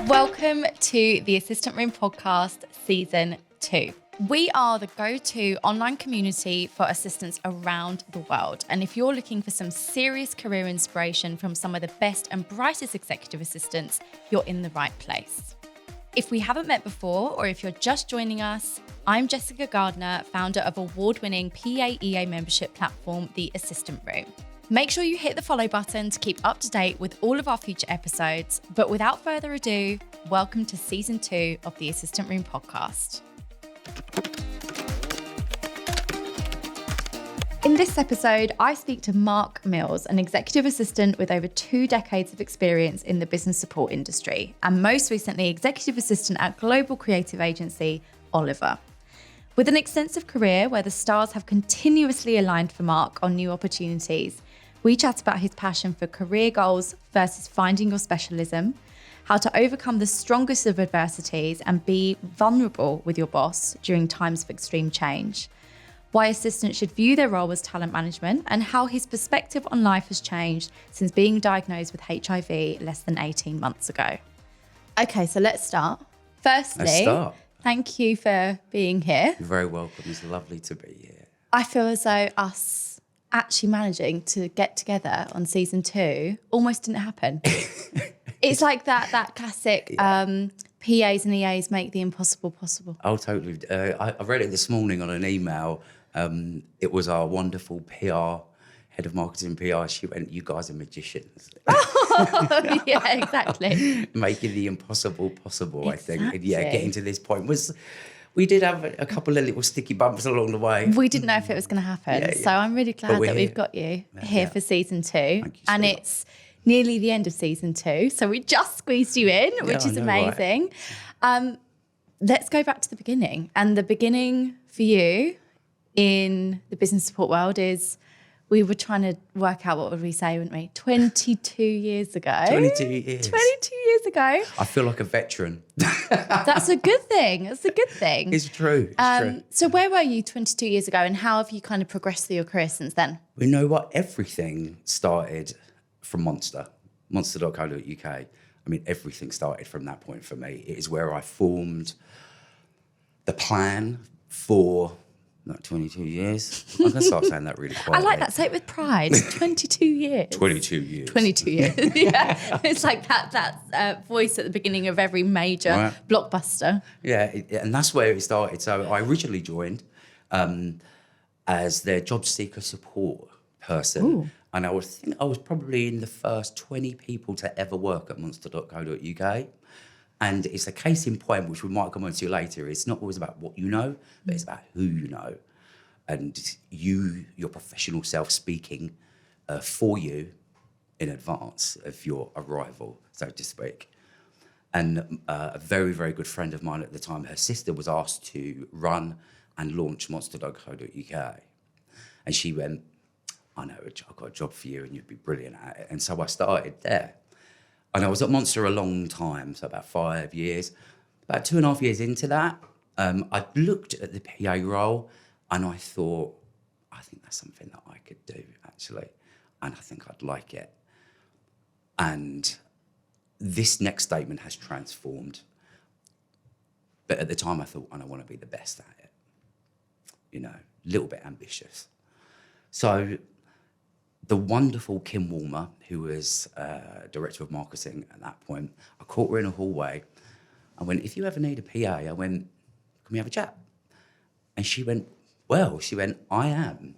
Welcome to the Assistant Room Podcast Season 2. We are the go-to online community for assistants around the world. And if you're looking for some serious career inspiration from some of the best and brightest executive assistants, you're in the right place. If we haven't met before, or if you're just joining us, I'm Jessica Gardner, founder of award-winning PAEA membership platform, The Assistant Room. Make sure you hit the follow button to keep up to date with all of our future episodes. But without further ado, welcome to Season 2 of the Assistant Room Podcast. In this episode, I speak to Mark Mills, an executive assistant with over 2 decades of experience in the business support industry, and most recently executive assistant at global creative agency Oliver. With an extensive career where the stars have continuously aligned for Mark on new opportunities, we chat about his passion for career goals versus finding your specialism, how to overcome the strongest of adversities and be vulnerable with your boss during times of extreme change, why assistants should view their role as talent management, and how his perspective on life has changed since being diagnosed with HIV less than 18 months ago. Okay, so let's start. Firstly, thank you for being here. You're very welcome. It's lovely to be here. I feel as though us actually managing to get together on Season 2 almost didn't happen. It's like that classic PAs and EAs make the impossible possible. Oh, totally. I read it this morning on an email. It was our wonderful PR, head of marketing PR. She went, "You guys are magicians." Oh, yeah, exactly. Making the impossible possible, Exactly. I think. And yeah, getting to this point we did have a couple of little sticky bumps along the way. We didn't know if it was going to happen. Yeah. So I'm really glad that we've got you here for Season 2. Thank you so and much. it's nearly the end of Season 2. So we just squeezed you in, which is amazing. Right? Let's go back to the beginning. And the beginning for you in the business support world is we were trying to work out, what would we say, wouldn't we? 22 years ago. 22 years. 22 years ago. I feel like a veteran. That's a good thing. That's a good thing. It's true. It's true. So where were you 22 years ago, and how have you kind of progressed through your career since then? You know what? Everything started from monster.co.uk. I mean, everything started from that point for me. It is where I formed the plan for 22 years. I'm going to start saying that really quietly. I like that. Say it with pride. 22 years. 22 years. 22 years. Yeah. It's like that voice at the beginning of every major blockbuster. Yeah, and that's where it started. So I originally joined as their job seeker support person. Ooh. And I think I was probably in the first 20 people to ever work at monster.co.uk. And it's a case in point, which we might come on to later. It's not always about what you know, but it's about who you know. And your professional self speaking for you in advance of your arrival, so to speak. And a very, very good friend of mine at the time, her sister was asked to run and launch monster.co.uk. And she went, "I know, I've got a job for you and you'd be brilliant at it." And so I started there. And I was at Monster a long time, so about 5 years. About 2.5 years into that, I looked at the PA role and I thought, I think that's something that I could do, actually. And I think I'd like it. And this next statement has transformed. But at the time I thought, I want to be the best at it. You know, a little bit ambitious. So the wonderful Kim Walmer, who was director of marketing at that point, I caught her in a hallway. I went, "If you ever need a PA," I went, "Can we have a chat?" And she went, "I am."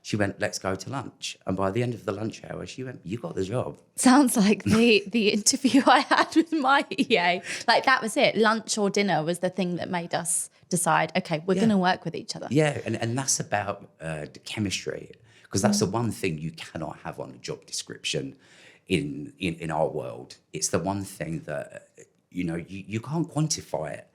She went, "Let's go to lunch." And by the end of the lunch hour, she went, "You got the job." Sounds like the interview I had with my EA. Like that was it. Lunch or dinner was the thing that made us decide, okay, we're going to work with each other. Yeah, and that's about the chemistry. Because that's the one thing you cannot have on a job description in our world. It's the one thing that, you can't quantify it.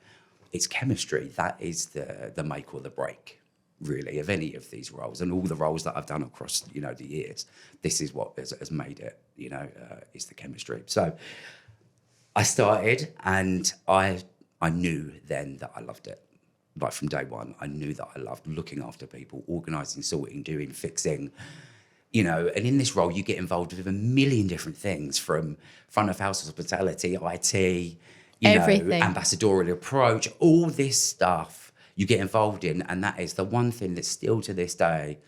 It's chemistry. That is the make or the break, really, of any of these roles. And all the roles that I've done across, the years, this is what has made it, is the chemistry. So I started and I knew then that I loved it. Like from day one, I knew that I loved looking after people, organising, sorting, doing, fixing, You know, and in this role, you get involved with a million different things, from front of house hospitality, IT, Everything. ambassadorial approach, all this stuff you get involved in. And that is the one thing that still to this day,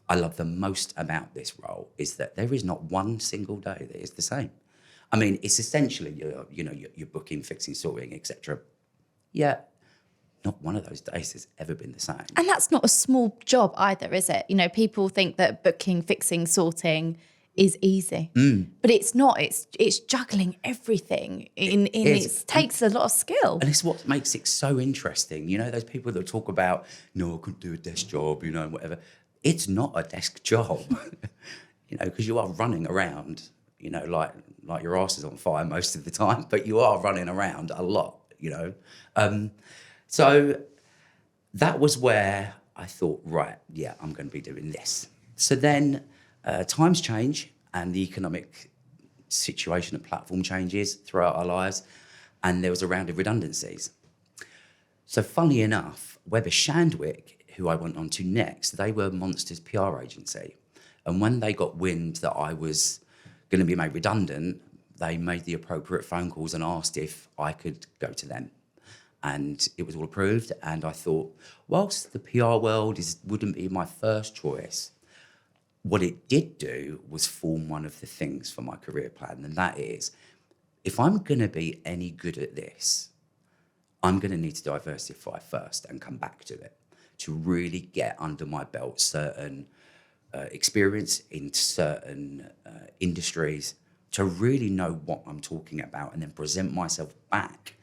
I love the most about this role, is that there is not one single day that is the same. I mean, it's essentially your booking, fixing, sorting, etc. Yeah, not one of those days has ever been the same. And that's not a small job either, is it? You know, people think that booking, fixing, sorting is easy, but it's not. It's juggling everything. It takes a lot of skill. And it's what makes it so interesting. You know, those people that talk about, no, I couldn't do a desk job, and whatever. It's not a desk job, because you are running around, like your arse is on fire most of the time, but you are running around a lot, So that was where I thought, right, yeah, I'm going to be doing this. So then times change and the economic situation and platform changes throughout our lives, and there was a round of redundancies. So funnily enough, Weber Shandwick, who I went on to next, they were Monster's PR agency. And when they got wind that I was going to be made redundant, they made the appropriate phone calls and asked if I could go to them. And it was all approved. And I thought, whilst the PR world wouldn't be my first choice, what it did do was form one of the things for my career plan. And that is, if I'm going to be any good at this, I'm going to need to diversify first and come back to it, to really get under my belt certain experience in certain industries, to really know what I'm talking about, and then present myself back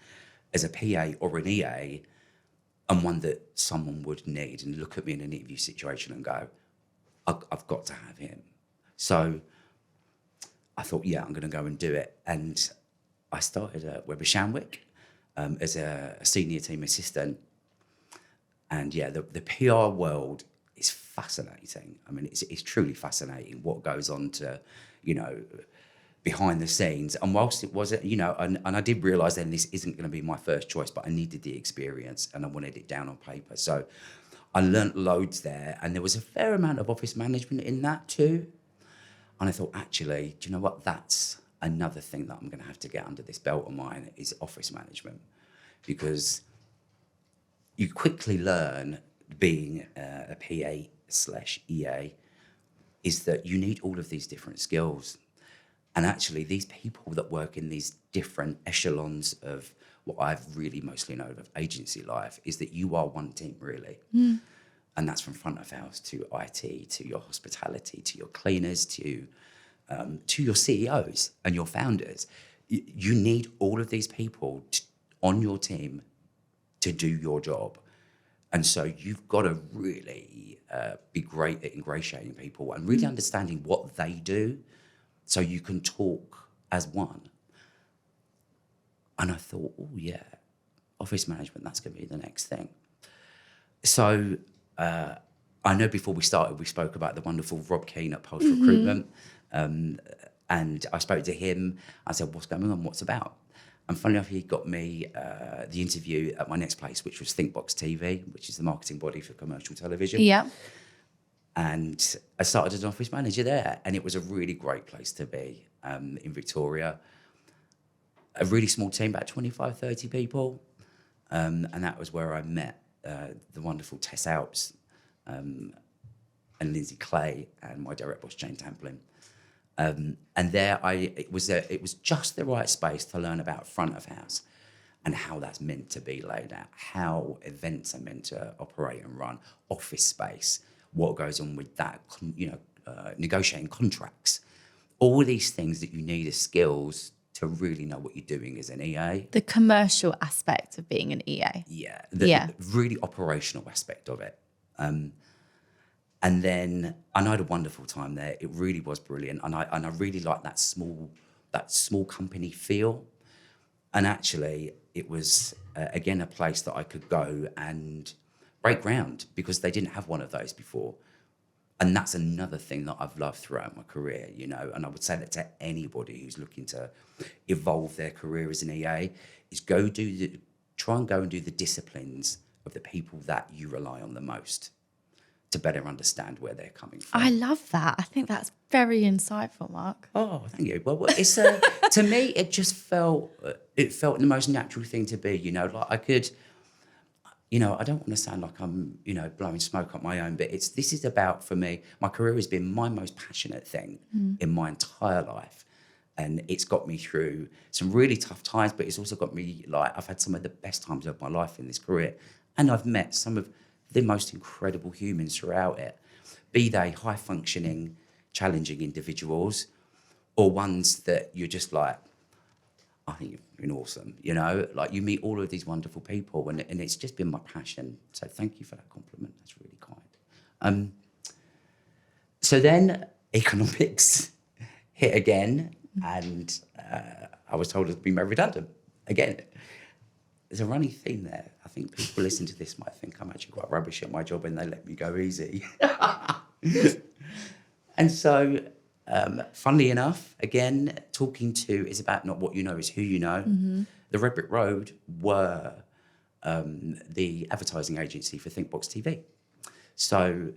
as a PA or an EA, and one that someone would need, and look at me in an interview situation and go, I've got to have him. So I thought, yeah, I'm going to go and do it. And I started at Weber Shandwick as a senior team assistant. And yeah, the PR world is fascinating. I mean, it's truly fascinating what goes on to, behind the scenes. And whilst it was, and I did realise then this isn't going to be my first choice, but I needed the experience and I wanted it down on paper. So I learnt loads there, and there was a fair amount of office management in that too. And I thought, actually, do you know what? That's another thing that I'm going to have to get under this belt of mine, is office management. Because you quickly learn, being a PA/EA, is that you need all of these different skills. And actually, these people that work in these different echelons of what I've really mostly known of agency life, is that you are one team, really. And that's from front of house to IT, to your hospitality, to your cleaners, to your CEOs and your founders. You need all of these people on your team to do your job. And so you've got to really be great at ingratiating people and really understanding what they do, so you can talk as one. And I thought, oh yeah, office management, that's going to be the next thing. So I know before we started, we spoke about the wonderful Rob Keane at Pulse Recruitment. And I spoke to him. I said, what's going on? What's about? And funny enough, he got me the interview at my next place, which was Thinkbox TV, which is the marketing body for commercial television. Yeah. And I started as an office manager there, and it was a really great place to be in Victoria. A really small team, about 25, 30 people. And that was where I met the wonderful Tess Alps and Lindsay Clay and my direct boss, Jane Tamplin. And there it was just the right space to learn about front of house and how that's meant to be laid out, how events are meant to operate and run, office space, what goes on with that, negotiating contracts, all these things that you need as skills to really know what you're doing as an EA. The commercial aspect of being an EA. Yeah, the really operational aspect of it. And then I had a wonderful time there. It really was brilliant, and I really liked that small company feel. And actually, it was again a place that I could go and break ground, because they didn't have one of those before. And that's another thing that I've loved throughout my career, and I would say that to anybody who's looking to evolve their career as an EA, is try and go and do the disciplines of the people that you rely on the most to better understand where they're coming from. I love that. I think that's very insightful, Mark. Oh, thank you. Well, it's to me, it just felt the most natural thing to be. You know, like I could, you know, I don't want to sound like I'm, you know, blowing smoke up my own, but this is about, for me, my career has been my most passionate thing in my entire life. And it's got me through some really tough times, but it's also got me, like, I've had some of the best times of my life in this career. And I've met some of the most incredible humans throughout it, be they high-functioning, challenging individuals or ones that you're just like, I think you've been awesome, you know? Like, you meet all of these wonderful people, and it's just been my passion. So thank you for that compliment. That's really kind. So then economics hit again, and I was told I'd be made redundant again. There's a running theme there. I think people listen to this might think I'm actually quite rubbish at my job and they let me go easy. And so, funnily enough, again, talking to is about not what you know, is who you know. Mm-hmm. The Red Brick Road were the advertising agency for ThinkBox TV. So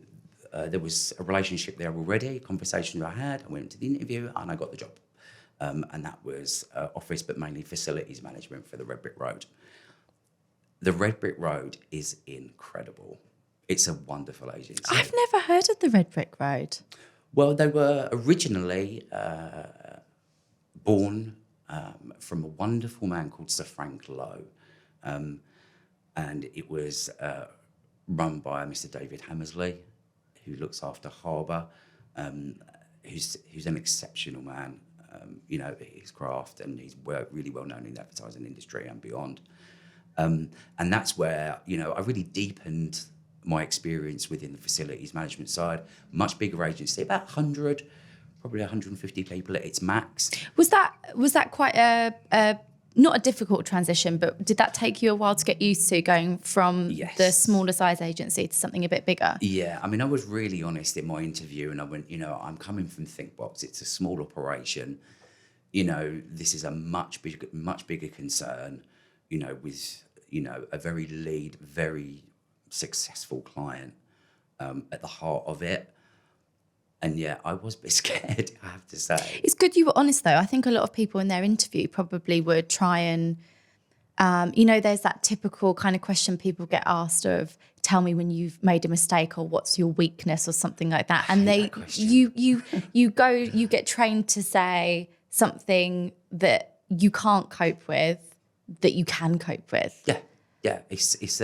there was a relationship there already, a conversation I had. I went to the interview and I got the job. And that was office, but mainly facilities management for the Red Brick Road. The Red Brick Road is incredible. It's a wonderful agency. I've never heard of the Red Brick Road. Well, they were originally born from a wonderful man called Sir Frank Lowe. And it was run by Mr. David Hammersley, who looks after Harbour, who's an exceptional man. You know, his craft, and he's really well known in the advertising industry and beyond. And that's where, you know, I really deepened my experience within the facilities management side. Much bigger agency, about 100, probably 150 people at its max. Was that quite a not a difficult transition, but did that take you a while to get used to, going from the smaller size agency to something a bit bigger? Yeah, I mean, I was really honest in my interview, and I went, you know, I'm coming from ThinkBox. It's a small operation. You know, this is a much bigger concern, you know, with, you know, a very lead, very successful client at the heart of it. And yeah, I was a bit scared, I have to say. It's good you were honest, though. I think a lot of people in their interview probably would try and, you know, there's that typical kind of question people get asked of, tell me when you've made a mistake, or what's your weakness, or something like that. And you get trained to say something that you can't cope with, that you can cope with. Yeah. It's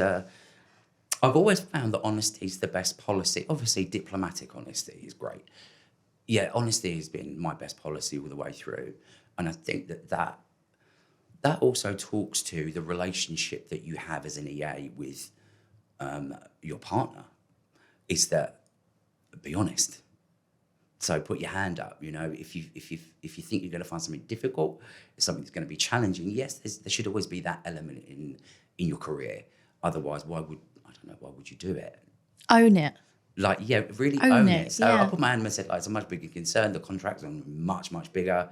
I've always found that honesty is the best policy. Obviously, diplomatic honesty is great. Yeah, honesty has been my best policy all the way through. And I think that also talks to the relationship that you have as an EA with your partner, is that be honest. So put your hand up. You know, if you think you're going to find something difficult, something that's going to be challenging, yes, there should always be that element in your career. Otherwise, why would you do it? Own it. Like, yeah, really own it. So yeah. I put my hand and said, like, it's a much bigger concern. The contracts are much, much bigger.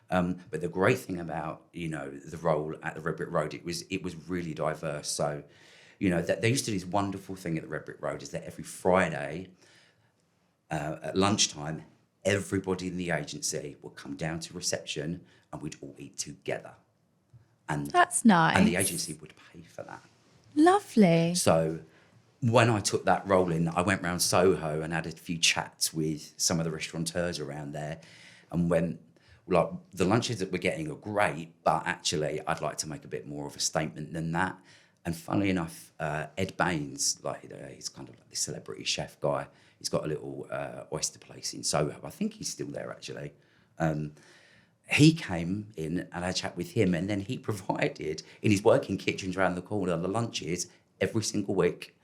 But the great thing about, you know, the role at the Red Brick Road, it was really diverse. So, you know, that they used to do this wonderful thing at the Red Brick Road, is that every Friday at lunchtime, everybody in the agency would come down to reception and we'd all eat together. And that's nice. And the agency would pay for that. Lovely. So when I took that role in, I went round Soho and had a few chats with some of the restaurateurs around there, and went, like, the lunches that we're getting are great, but actually I'd like to make a bit more of a statement than that. And funnily enough, Ed Baines, like, he's kind of like the celebrity chef guy. He's got a little oyster place in Soho. I think he's still there, actually. He came in and I had a chat with him, and then he provided, in his working kitchens around the corner, the lunches every single week.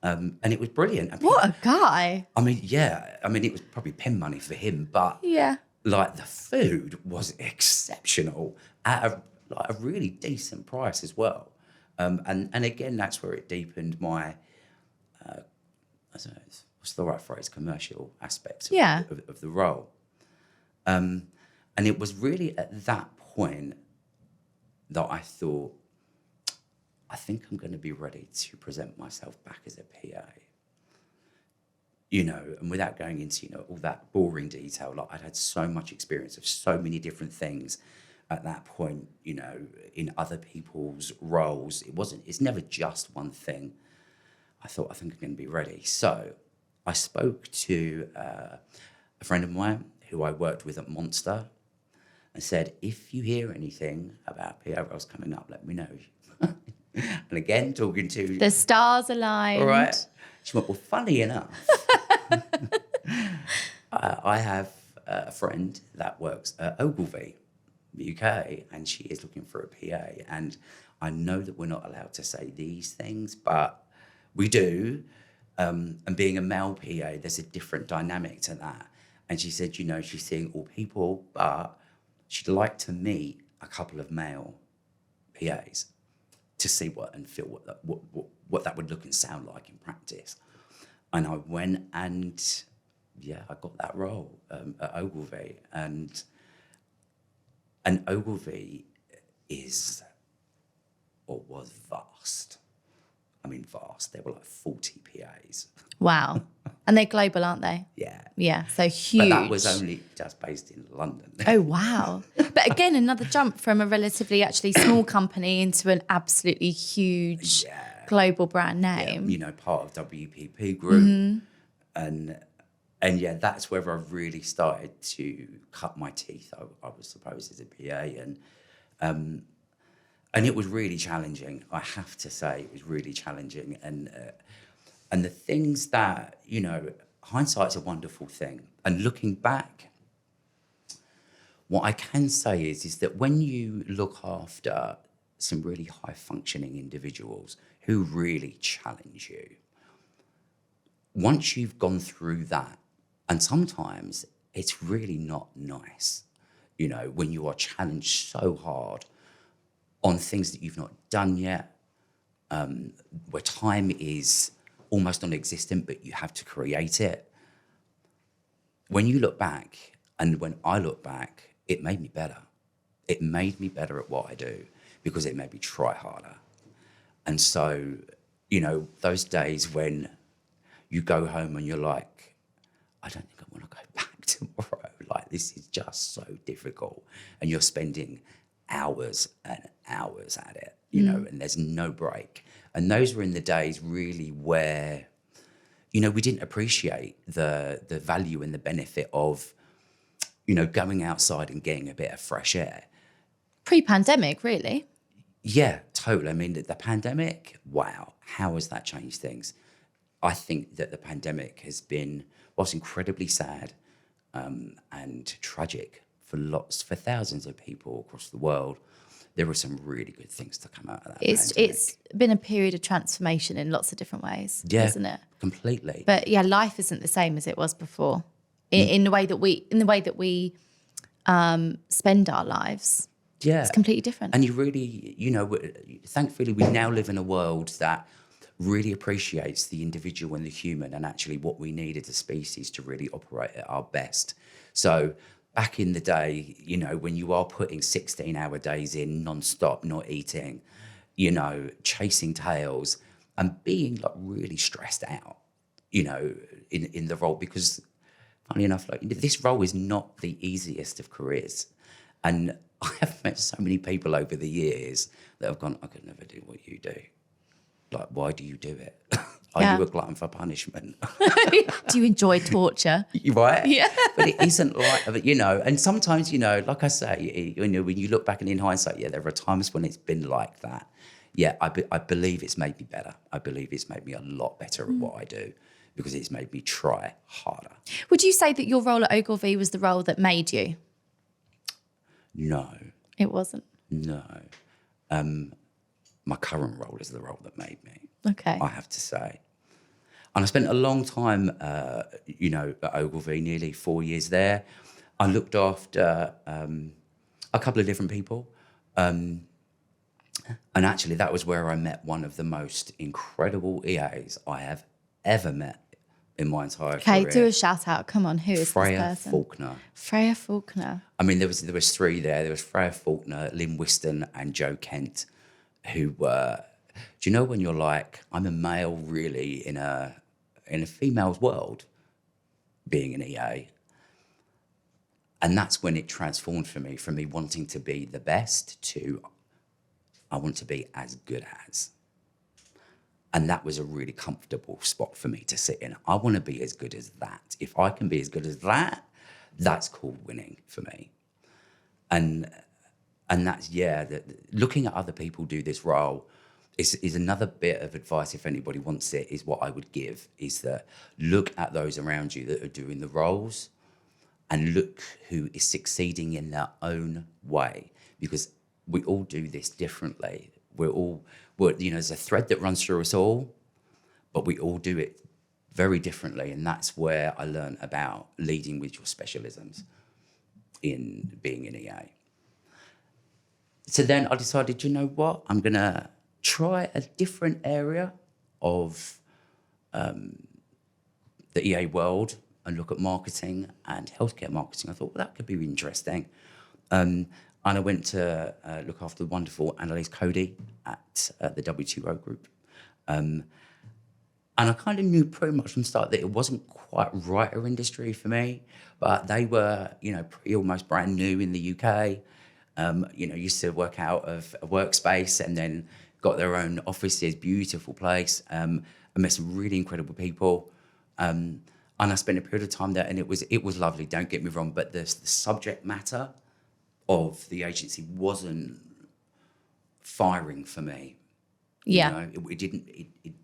And it was brilliant. What a guy. I mean, yeah. I mean, it was probably pen money for him, but yeah, like, the food was exceptional at a really decent price as well. And again, that's where it deepened my, I don't know, what's the right phrase, commercial aspects of the role. And it was really at that point that I thought, I think I'm going to be ready to present myself back as a PA. and without going into, all that boring detail, like I'd had so much experience of so many different things at that point, in other people's roles. It's never just one thing. I thought, I think I'm going to be ready. So I spoke to a friend of mine who I worked with at Monster and said, if you hear anything about PA roles coming up, let me know. And again, talking to... The stars aligned. All right. She went, well, funny enough, I have a friend that works at Ogilvy, UK, and she is looking for a PA. And I know that we're not allowed to say these things, but we do. And being a male PA, there's a different dynamic to that. And she said, she's seeing all people, but she'd like to meet a couple of male PAs to see and feel what that would look and sound like in practice. And I went and, I got that role at Ogilvy. And Ogilvy was vast. I mean, vast. There were like 40 PAs. Wow. And they're global, aren't they? Yeah. Yeah, so huge. But that was only just based in London. Oh, wow. But again, another jump from a relatively actually small company into an absolutely huge global brand name. Yeah, part of WPP Group. Mm-hmm. And that's where I really started to cut my teeth. I was supposed as a PA. And it was really challenging. I have to say, it was really challenging. And the things that, hindsight's a wonderful thing. And looking back, what I can say is that when you look after some really high-functioning individuals who really challenge you, once you've gone through that, and sometimes it's really not nice, when you are challenged so hard on things that you've not done yet, where time is almost non-existent, but you have to create it. When you look back, and when I look back, it made me better. It made me better at what I do because it made me try harder. And so, those days when you go home and you're like, I don't think I want to go back tomorrow. Like, this is just so difficult. And you're spending hours and hours at it, and there's no break. And those were in the days really where, we didn't appreciate the value and the benefit of, going outside and getting a bit of fresh air. Pre-pandemic, really? Yeah, totally. I mean, the pandemic, wow, how has that changed things? I think that the pandemic has been, whilst incredibly sad and tragic for thousands of people across the world, there were some really good things to come out of that pandemic. It's been a period of transformation in lots of different ways, isn't it? Completely. But life isn't the same as it was before. In the way that we spend our lives. Yeah. It's completely different. And you really, thankfully we now live in a world that really appreciates the individual and the human and actually what we need as a species to really operate at our best. So back in the day, when you are putting 16-hour days in non-stop, not eating, chasing tails and being like really stressed out, in the role, because funny enough, like this role is not the easiest of careers. And I have met so many people over the years that have gone, I could never do what you do. Like, why do you do it? Are you a glutton for punishment? Do you enjoy torture? Right? Yeah. But it isn't like, and sometimes, like I say, when you look back and in hindsight, there are times when it's been like that. Yeah, I believe it's made me better. I believe it's made me a lot better at what I do because it's made me try harder. Would you say that your role at Ogilvy was the role that made you? No. It wasn't? No. My current role is the role that made me. Okay. I have to say. And I spent a long time, at Ogilvy, nearly 4 years there. I looked after a couple of different people. And actually, that was where I met one of the most incredible EAs I have ever met in my entire career. Okay, do a shout out. Come on, who is Freya this person? Faulkner. Freya Faulkner. I mean, there was three there. There was Freya Faulkner, Lynn Whiston, and Joe Kent, who were. Do you know when you're like, I'm a male really in a female's world, being an EA. And that's when it transformed for me, from me wanting to be the best to I want to be as good as. And that was a really comfortable spot for me to sit in. I want to be as good as that. If I can be as good as that, that's called winning for me. And that's, looking at other people do this role is another bit of advice, if anybody wants it, is what I would give, is that look at those around you that are doing the roles and look who is succeeding in their own way, because we all do this differently. There's a thread that runs through us all, but we all do it very differently. And that's where I learned about leading with your specialisms in being an EA. So then I decided, you know what? I'm going to try a different area of the EA world and look at marketing and healthcare marketing. I thought, well, that could be interesting. And I went to look after the wonderful Annalise Cody at the W2O group. And I kind of knew pretty much from the start that it wasn't quite writer industry for me, but they were, almost brand new in the UK. Used to work out of a workspace and then got their own offices, beautiful place. I met some really incredible people. And I spent a period of time there, and it was lovely, don't get me wrong, but the subject matter of the agency wasn't firing for me. Yeah. It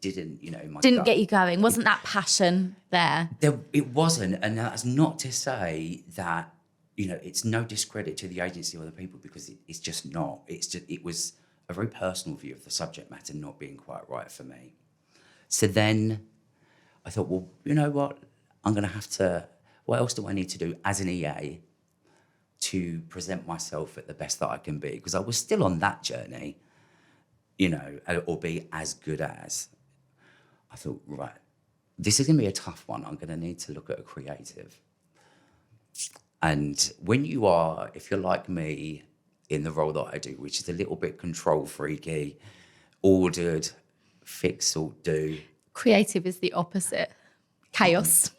didn't, my Didn't gut. get you going. Wasn't that passion there? It wasn't. And that's not to say that, it's no discredit to the agency or the people, because it's just not. It was a very personal view of the subject matter not being quite right for me. So then I thought, well, you know what? I'm going to have to, what else do I need to do as an EA to present myself at the best that I can be? Because I was still on that journey, or be as good as. I thought, right, this is going to be a tough one. I'm going to need to look at a creative. And when you are, if you're like me in the role that I do, which is a little bit control freaky, ordered, fix or do. Creative is the opposite. Chaos.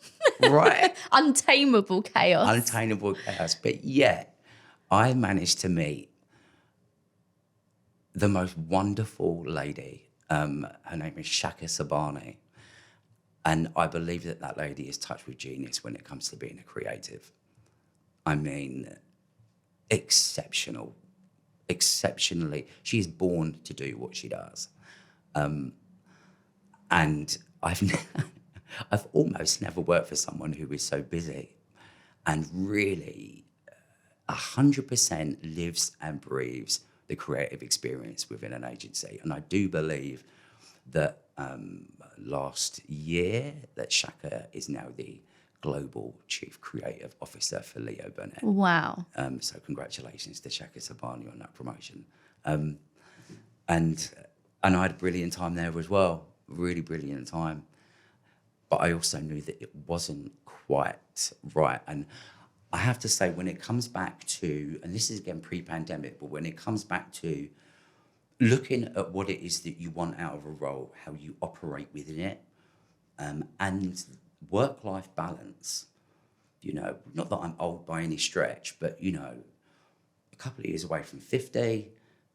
Right. Untamable chaos. Untamable chaos. But yet, I managed to meet the most wonderful lady. Her name is Shaka Sabani. And I believe that lady is touched with genius when it comes to being a creative. I mean, exceptionally. She is born to do what she does. And I've almost never worked for someone who is so busy and really 100% lives and breathes the creative experience within an agency. And I do believe that last year that Shaka is now the Global Chief Creative Officer for Leo Burnett. Wow. So congratulations to Shaka Sabani on that promotion. And I had a brilliant time there as well, really brilliant time. But I also knew that it wasn't quite right. And I have to say, when it comes back to, and this is again pre-pandemic, but when it comes back to looking at what it is that you want out of a role, how you operate within it, and work-life balance, not that I'm old by any stretch, but, a couple of years away from 50,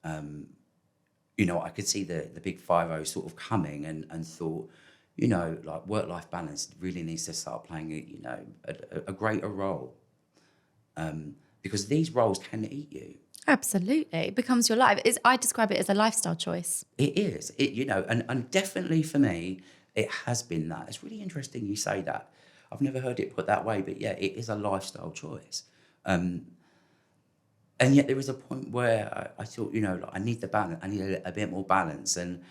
I could see the big 50 sort of coming and thought, like work-life balance really needs to start playing, a greater role. Because these roles can eat you. Absolutely. It becomes your life. I describe it as a lifestyle choice. It is. And definitely for me, it has been that. It's really interesting you say that. I've never heard it put that way, but yeah, it is a lifestyle choice. And yet there was a point where I thought, I need the balance. I need a bit more balance. And,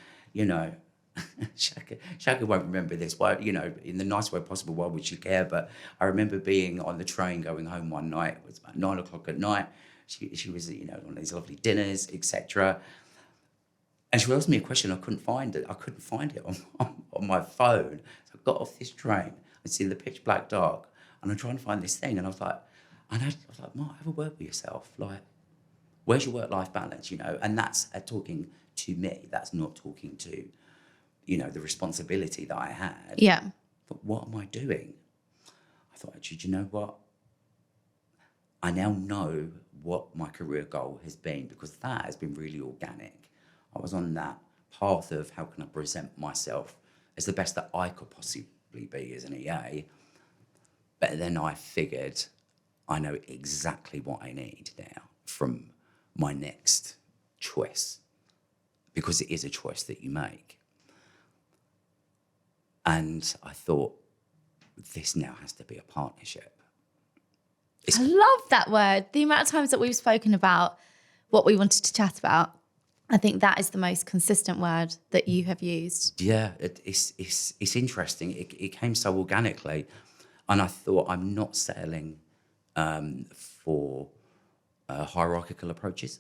Shaka won't remember this. Why, in the nice way possible, why would she care? But I remember being on the train going home one night. It was about 9:00 at night. She was, on these lovely dinners, etc. And she asked me a question. I couldn't find it. I couldn't find it on my phone. So I got off this train. It's in the pitch black dark, and I'm trying to find this thing. And I was like, Mark, have a word with yourself. Like, where's your work-life balance? And that's talking to me. That's not talking to, the responsibility that I had. Yeah. But what am I doing? I thought, actually, do you know what? I now know what my career goal has been, because that has been really organic. I was on that path of how can I present myself as the best that I could possibly be as an EA. But then I figured I know exactly what I need now from my next choice, because it is a choice that you make. And I thought, this now has to be a partnership. I love that word. The amount of times that we've spoken about what we wanted to chat about, I think that is the most consistent word that you have used. Yeah, it's interesting. It came so organically. And I thought, I'm not settling for hierarchical approaches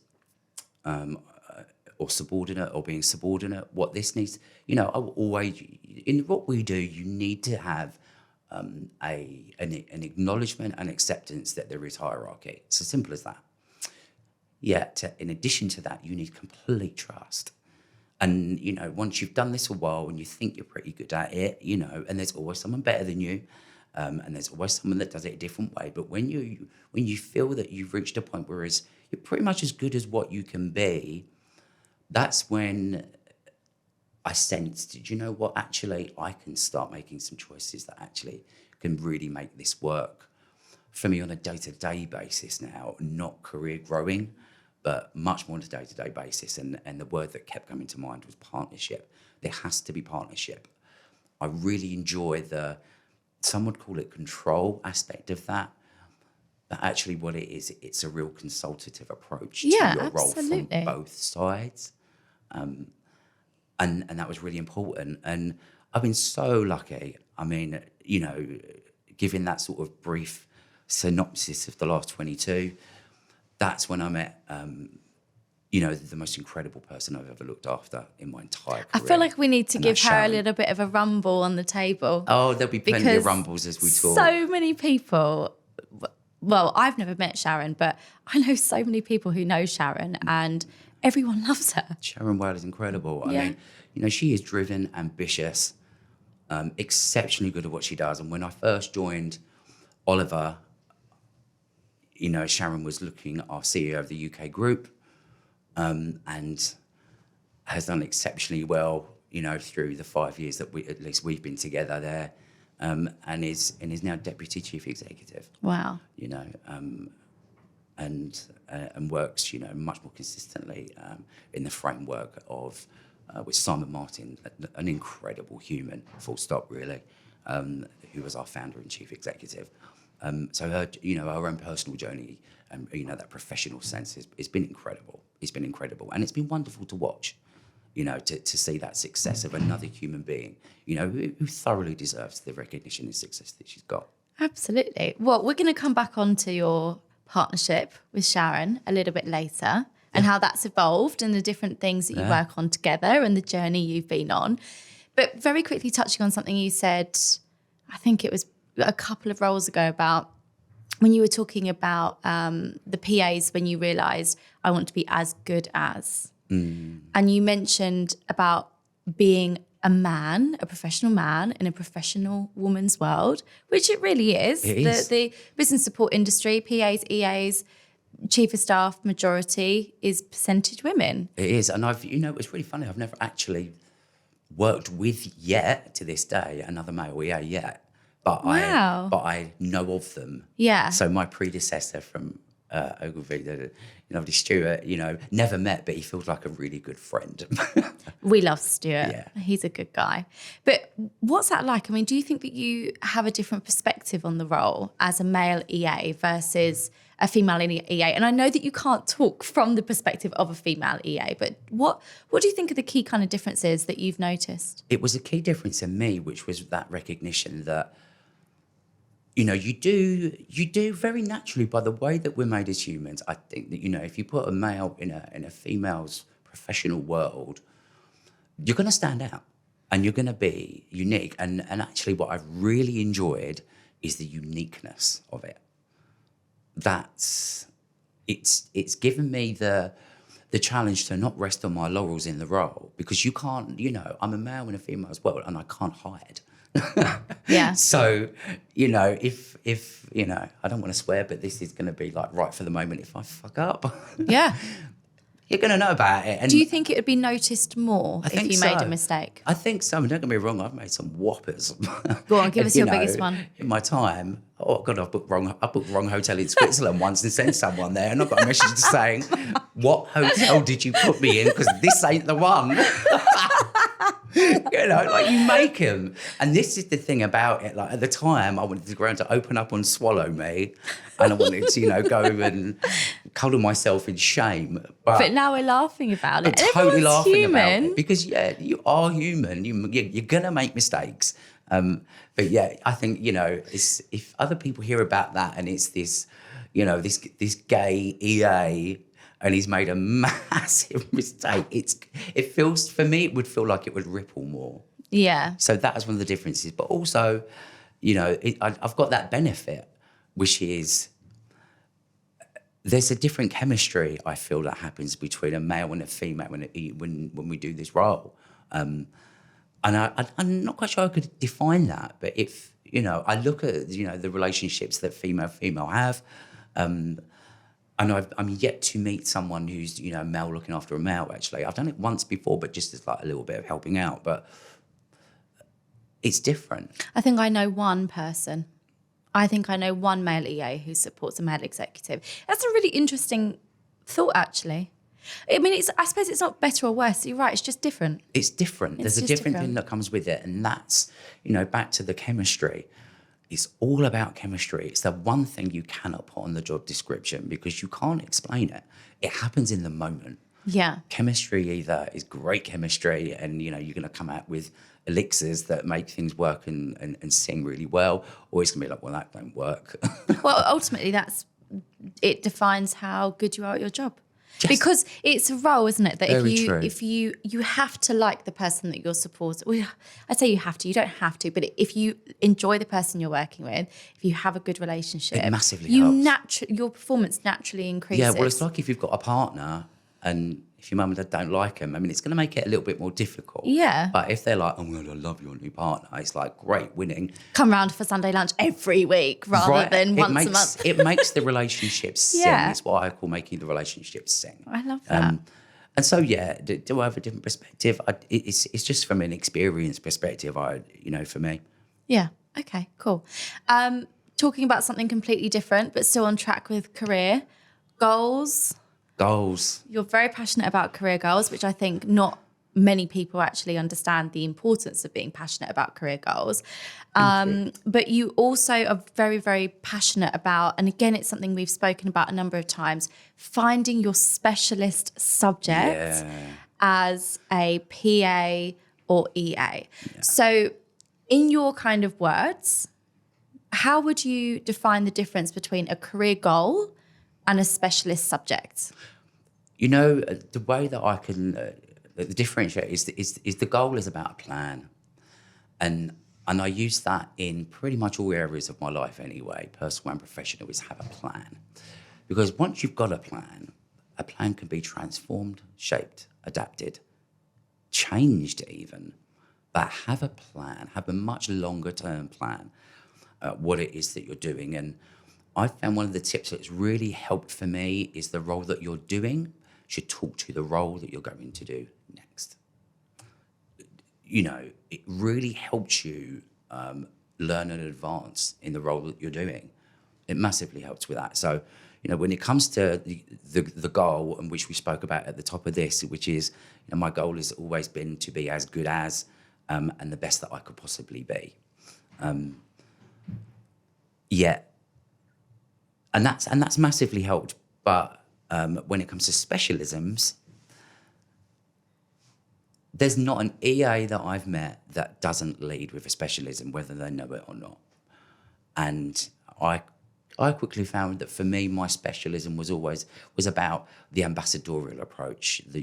or subordinate or being subordinate. What this needs, I will always, in what we do, you need to have an acknowledgement and acceptance that there is hierarchy. It's as simple as that. Yet, in addition to that, you need complete trust. And, once you've done this a while and you think you're pretty good at it, and there's always someone better than you, and there's always someone that does it a different way. But when you feel that you've reached a point where you're pretty much as good as what you can be, that's when I sensed, do you know what? Actually, I can start making some choices that actually can really make this work for me on a day-to-day basis now, not career growing, but much more on a day-to-day basis. And the word that kept coming to mind was partnership. There has to be partnership. I really enjoy some would call it control aspect of that. But actually what it is, it's a real consultative approach to your role from both sides. And that was really important. And I've been so lucky. I mean, given that sort of brief synopsis of the last 22, that's when I met, the most incredible person I've ever looked after in my entire career. I feel like we need to give her a little bit of a rumble on the table. Oh, there'll be plenty of rumbles as we talk. So many people, well, I've never met Sharon, but I know so many people who know Sharon and everyone loves her. Sharon Whale is incredible. I mean, she is driven, ambitious, exceptionally good at what she does. And when I first joined Oliver, Sharon was our CEO of the UK group, and has done exceptionally well, through the 5 years that we've been together there, and is now deputy chief executive. Wow. And works, much more consistently in the framework of with Simon Martin, an incredible human, full stop, really, who was our founder and chief executive. So her, her own personal journey, that professional sense it's been incredible. It's been incredible, and it's been wonderful to watch. To see that success of another human being, who thoroughly deserves the recognition and success that she's got. Absolutely. Well, we're going to come back onto your partnership with Sharon a little bit later and how that's evolved and the different things that you work on together and the journey you've been on. But very quickly touching on something you said, I think it was a couple of roles ago, about when you were talking about the PAs, when you realised I want to be as good as. And you mentioned about being a man, a professional man in a professional woman's world, which it really is. It is. The business support industry, PAs, EAs, chief of staff, majority is percentage women. It is. And it's really funny. I've never actually worked with yet to this day another male EA yet. But I know of them. Yeah. So my predecessor from Ogilvy, Stuart, never met, but he feels like a really good friend. We love Stuart. Yeah. He's a good guy. But what's that like? I mean, do you think that you have a different perspective on the role as a male EA versus a female EA? And I know that you can't talk from the perspective of a female EA, but what do you think are the key kind of differences that you've noticed? It was a key difference in me, which was that recognition that you do very naturally, by the way that we're made as humans. I think that, if you put a male in a female's professional world, you're going to stand out and you're going to be unique. And actually what I've really enjoyed is the uniqueness of it. It's given me the challenge to not rest on my laurels in the role, because you can't, I'm a male in a female's world and I can't hide. Yeah. So, if I don't want to swear, but this is going to be like right for the moment. If I fuck up, Yeah. you're going to know about it. And Do you think it would be noticed more I if think you so. made a mistake? I think so. Don't get me wrong. I've made some whoppers. Go on, give And, us your biggest one. In my time, oh God, I booked wrong hotel in Switzerland once and sent someone there, and I got a message saying, "What hotel did you put me in? Because this ain't the one." Like you make them. And this is the thing about it. Like at the time, I wanted the ground to open up and swallow me, and I wanted to, go and cuddle myself in shame. But now we're laughing about it. I'm totally Everyone's laughing human. about it because you are human. You're gonna make mistakes. But yeah, I think it's, if other people hear about that and it's this, this gay EA. And he's made a massive mistake. It feels, for me, it would feel like it would ripple more. Yeah. So that is one of the differences. But also, I've got that benefit, which is there's a different chemistry I feel that happens between a male and a female when we do this role. And I'm not quite sure I could define that. But if, I look at, the relationships that female have, and I'm yet to meet someone who's, male looking after a male, actually. I've done it once before, but just as like a little bit of helping out. But it's different. I think I know one person. I think I know one male EA who supports a male executive. That's a really interesting thought, actually. I mean, I suppose it's not better or worse. You're right, it's just different. It's different. There's a different thing that comes with it. And that's, back to the chemistry. It's all about chemistry. It's the one thing you cannot put on the job description because you can't explain it. It happens in the moment. Yeah. Chemistry either is great chemistry and, you're going to come out with elixirs that make things work and sing really well, or it's going to be like, well, that don't work. Well, ultimately, it defines how good you are at your job. Because it's a role, isn't it? That if you have to like the person that you're supporting. Well, I say you have to. You don't have to, but if you enjoy the person you're working with, if you have a good relationship, it massively helps. Your performance naturally increases. Yeah, well, it's like if you've got a partner and if your mum and dad don't like them, I mean, it's going to make it a little bit more difficult. Yeah. But if they're like, oh, well, I love your new partner, it's like, great, winning. Come round for Sunday lunch every week rather than once a month. It makes the relationship sing. Yeah. It's what I call making the relationship sing. I love that. And so, yeah, do I have a different perspective? It's just from an experience perspective, for me. Yeah. Okay, cool. Talking about something completely different, but still on track with career, goals. You're very passionate about career goals, which I think not many people actually understand the importance of being passionate about career goals. But you also are very, very passionate about, and again, it's something we've spoken about a number of times, finding your specialist subject as a PA or EA. Yeah. So in your kind of words, how would you define the difference between a career goal and a specialist subject? The way that I can differentiate is the goal is about a plan. And I use that in pretty much all areas of my life anyway, personal and professional, is have a plan. Because once you've got a plan can be transformed, shaped, adapted, changed even. But have a plan, have a much longer term plan, what it is that you're doing. And I found one of the tips that's really helped for me is the role that you're doing should talk to the role that you're going to do next. It really helps you learn and advance in the role that you're doing. It massively helps with that. So, when it comes to the goal, and which we spoke about at the top of this, which is, my goal has always been to be as good as and the best that I could possibly be. And that's massively helped. But when it comes to specialisms, there's not an EA that I've met that doesn't lead with a specialism, whether they know it or not. And I quickly found that for me, my specialism was about the ambassadorial approach, the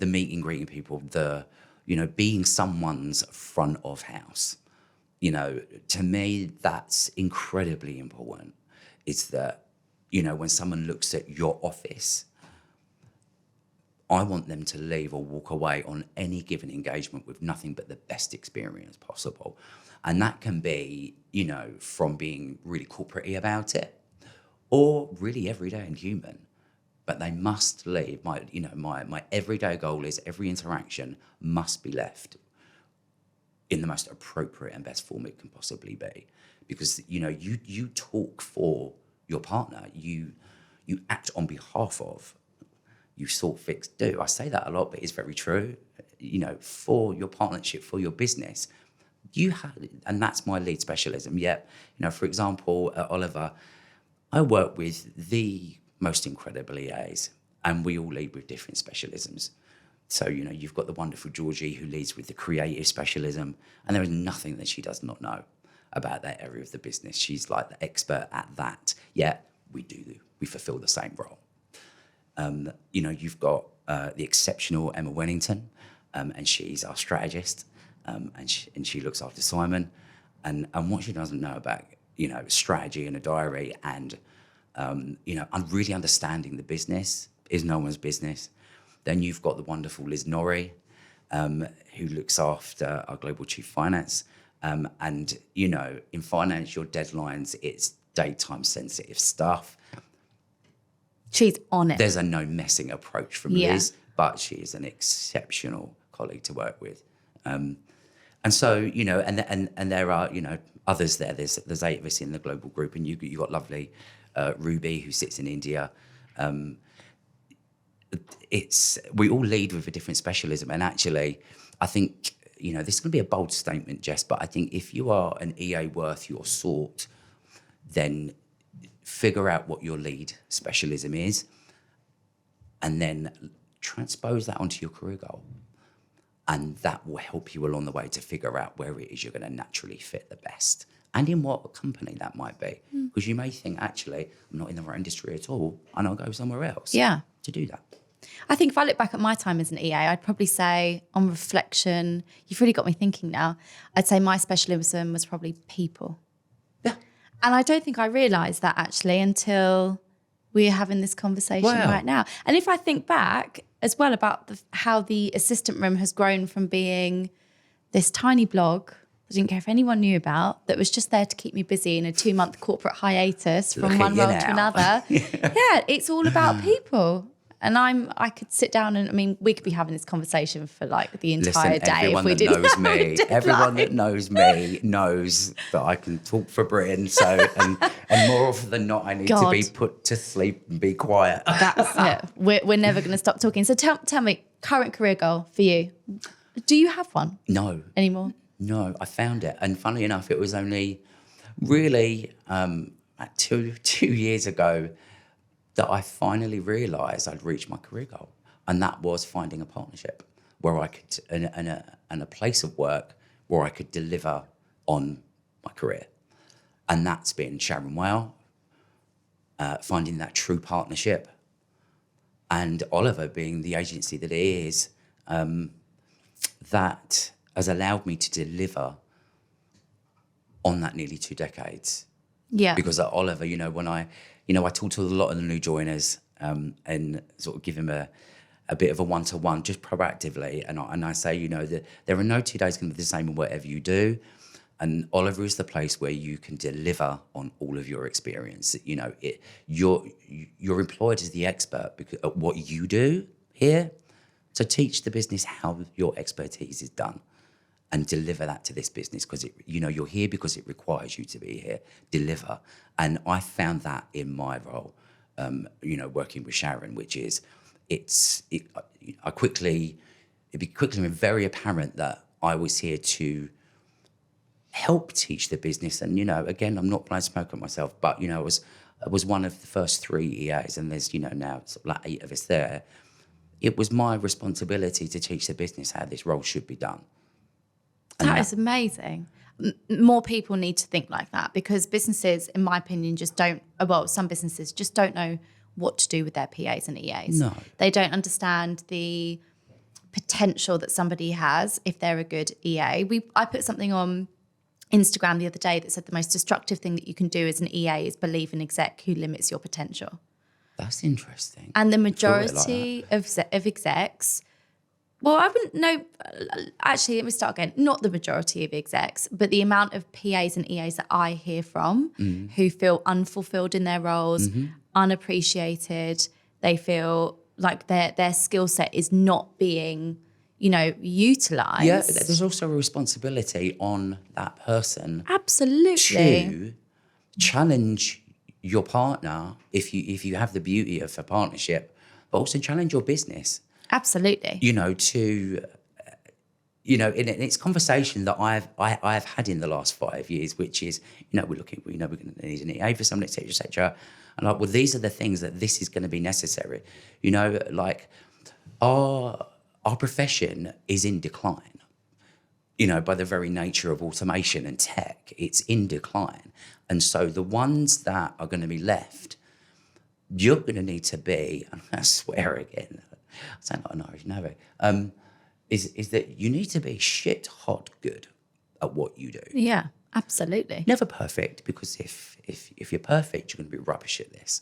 meeting, greeting people, being someone's front of house. To me, that's incredibly important. It's that, when someone looks at your office, I want them to leave or walk away on any given engagement with nothing but the best experience possible. And that can be, you know, from being really corporate-y about it or really everyday and human. But they must leave. My everyday goal is every interaction must be left in the most appropriate and best form it can possibly be. Because, you know, you talk for your partner, you act on behalf of, you sort, fix, do. I say that a lot, but it's very true. You know, for your partnership, for your business, you have, and that's my lead specialism. Yet, you know, for example, at Oliver, I work with the most incredible EAs, and we all lead with different specialisms. So, you know, you've got the wonderful Georgie who leads with the creative specialism, and there is nothing that she does not know about that area of the business. She's like the expert at that. Yet we fulfill the same role. You know, you've got the exceptional Emma Wennington, and she's our strategist, and she looks after Simon, and what she doesn't know about, you know, strategy and a diary and, you know, really understanding the business is no one's business. Then you've got the wonderful Liz Norrie, who looks after our global chief finance. And, you know, in finance, your deadlines, it's daytime sensitive stuff. She's on it. There's a no messing approach from Liz, but she is an exceptional colleague to work with. And so, you know, and there are, you know, others there. There's 8 of us in the global group, and you got lovely Ruby, who sits in India. We all lead with a different specialism, and actually, I think, you know, this is going to be a bold statement, Jess, but I think if you are an EA worth your salt, then figure out what your lead specialism is, and then transpose that onto your career goal. And that will help you along the way to figure out where it is you're going to naturally fit the best and in what company that might be. Because you may think, actually, I'm not in the right industry at all, and I'll go somewhere else to do that. I think if I look back at my time as an EA, I'd probably say, on reflection, you've really got me thinking now, I'd say my specialism was probably people. Yeah. And I don't think I realised that actually until we're having this conversation right now. And if I think back as well about how the assistant room has grown from being this tiny blog I didn't care if anyone knew about, that was just there to keep me busy in a 2-month corporate hiatus from one role to another. Yeah, it's all about people. And I could sit down and, I mean, we could be having this conversation for like the entire day if we didn't have a deadline. Everyone that knows me knows that I can talk for Britain. So, and more often than not, I need to be put to sleep and be quiet. That's it. We're never going to stop talking. So tell me, current career goal for you. Do you have one? No. Anymore? No, I found it. And funnily enough, it was only really 2 years ago that I finally realised I'd reached my career goal. And that was finding a partnership where I could, and a place of work where I could deliver on my career. And that's been Sharon Whale, finding that true partnership. And Oliver being the agency that it is, that has allowed me to deliver on that nearly 2 decades. Yeah. Because at Oliver, you know, when I talk to a lot of the new joiners and sort of give them a bit of a one-to-one, just proactively. And I say, you know, that there are no 2 days going to be the same in whatever you do. And Oliver is the place where you can deliver on all of your experience. You know, you're employed as the expert because at what you do here. So teach the business how your expertise is done and deliver that to this business because, you're here because it requires you to be here. Deliver. And I found that in my role, working with Sharon, which is, it became very apparent that I was here to help teach the business. And, again, I'm not blowing smoke at myself, but, I was one of the first 3 EAs and there's, now sort of like 8 of us there. It was my responsibility to teach the business how this role should be done. That is amazing. More people need to think like that because businesses, in my opinion, some businesses just don't know what to do with their PAs and EAs. No. They don't understand the potential that somebody has if they're a good EA. I put something on Instagram the other day that said the most destructive thing that you can do as an EA is believe an exec who limits your potential. That's interesting. And the I thought it like majority of execs, well, I wouldn't know. Actually, let me start again. Not the majority of execs, but the amount of PAs and EAs that I hear from who feel unfulfilled in their roles, unappreciated. They feel like their skill set is not being, utilised. Yeah, there's also a responsibility on that person Absolutely. to challenge your partner if you have the beauty of a partnership, but also challenge your business. Absolutely. And it's conversation that I've had in the last 5 years, which is, we're going to need an EA for someone, et cetera, et cetera. And like, well, these are the things that this is going to be necessary. Like our profession is in decline. By the very nature of automation and tech, it's in decline. And so the ones that are going to be left, you're going to need to be, and I swear again, I sound like an Irish navvy, is that you need to be shit hot good at what you do. Yeah, absolutely. Never perfect, because if you're perfect, you're going to be rubbish at this.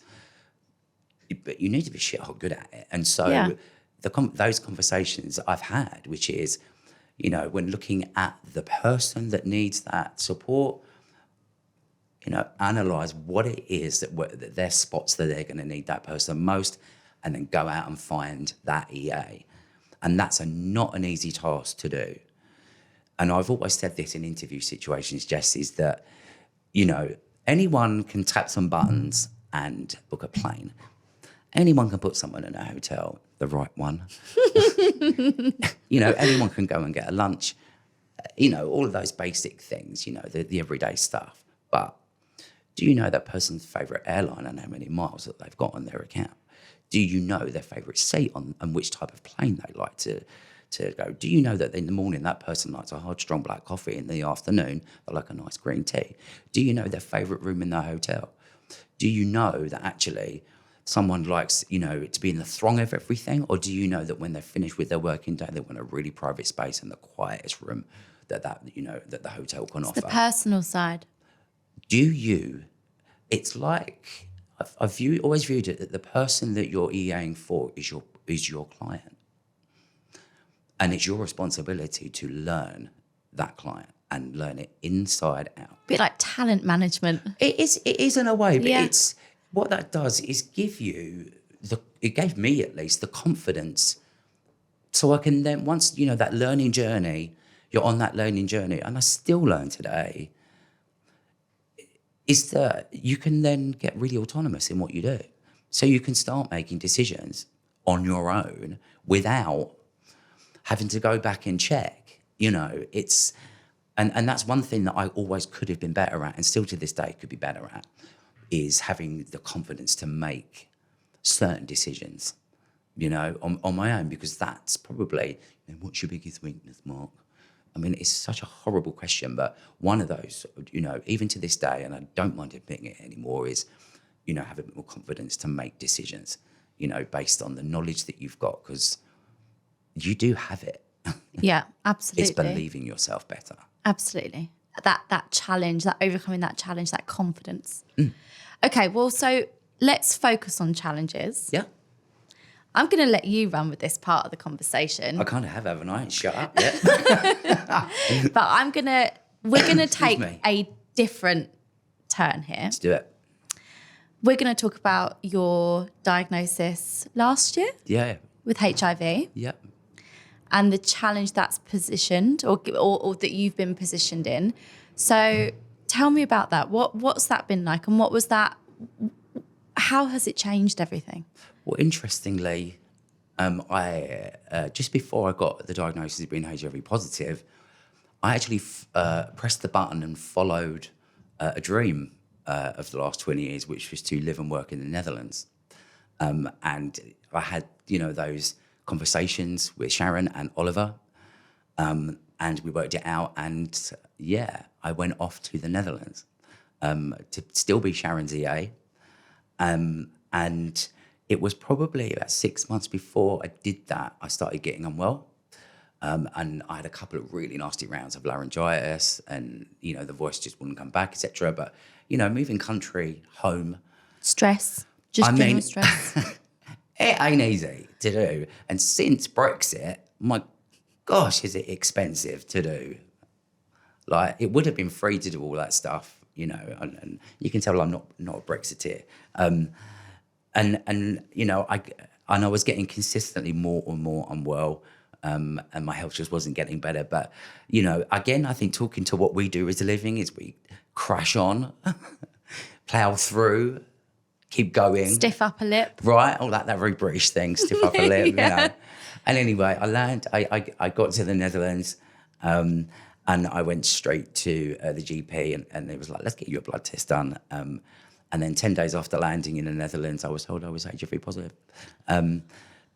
But you need to be shit hot good at it. And so those conversations I've had, which is, when looking at the person that needs that support, analyse what it is that their spots that they're going to need that person most, and then go out and find that EA. And that's not an easy task to do. And I've always said this in interview situations, Jess, is that, anyone can tap some buttons and book a plane. Anyone can put someone in a hotel, the right one. Anyone can go and get a lunch. All of those basic things, the everyday stuff. But do you know that person's favourite airline and how many miles that they've got on their account? Do you know their favourite seat and which type of plane they like to go? Do you know that in the morning that person likes a hard, strong black coffee, in the afternoon they like a nice green tea? Do you know their favourite room in their hotel? Do you know that actually someone likes, to be in the throng of everything? Or do you know that when they're finished with their working day, they want a really private space and the quietest room that the hotel can offer? The personal side. It's like, I've always viewed it that the person that you're EAing for is your client. And it's your responsibility to learn that client and learn it inside out. A bit like talent management. It is in a way, but it's what that does is give you it gave me at least the confidence, so I can then, once that learning journey, you're on that learning journey, and I still learn today, is that you can then get really autonomous in what you do. So you can start making decisions on your own without having to go back and check. It's and that's one thing that I always could have been better at, and still to this day could be better at, is having the confidence to make certain decisions, on my own, because that's probably, what's your biggest weakness, Mark? I mean, it's such a horrible question, but one of those, even to this day, and I don't mind admitting it anymore, is, have a bit more confidence to make decisions, based on the knowledge that you've got, because you do have it. Yeah, absolutely. It's believing yourself better. Absolutely. That challenge, that overcoming that challenge, that confidence. Okay, well, so let's focus on challenges. Yeah. I'm going to let you run with this part of the conversation. I kind of have, haven't I? Shut up, yeah. But we're going to take a different turn here. Let's do it. We're going to talk about your diagnosis last year. Yeah. With HIV. Yeah. And the challenge that's positioned or that you've been positioned in. So tell me about that. What's that been like, and what was that? How has it changed everything? Well, interestingly, I just before I got the diagnosis of being HIV positive, I actually pressed the button and followed a dream of the last 20 years, which was to live and work in the Netherlands. And I had, those conversations with Sharon and Oliver, and we worked it out. And I went off to the Netherlands to still be Sharon's EA. And it was probably about 6 months before I did that, I started getting unwell. And I had a couple of really nasty rounds of laryngitis, and, the voice just wouldn't come back, etc. But, moving country, home. Stress. Just general stress. It ain't easy to do. And since Brexit, my gosh, is it expensive to do. Like, it would have been free to do all that stuff, you know, and you can tell I'm not a Brexiteer. And you know, I was getting consistently more and more unwell, and my health just wasn't getting better. But, you know, again, I think talking to what we do as a living is we crash on, plough through, keep going. Stiff upper lip. Right, all that very British thing, stiff upper lip, Yeah. you know. And anyway, I got to the Netherlands, and I went straight to the GP, and it was like, let's get you a blood test done. And then 10 days after landing in the Netherlands, I was told I was HIV positive.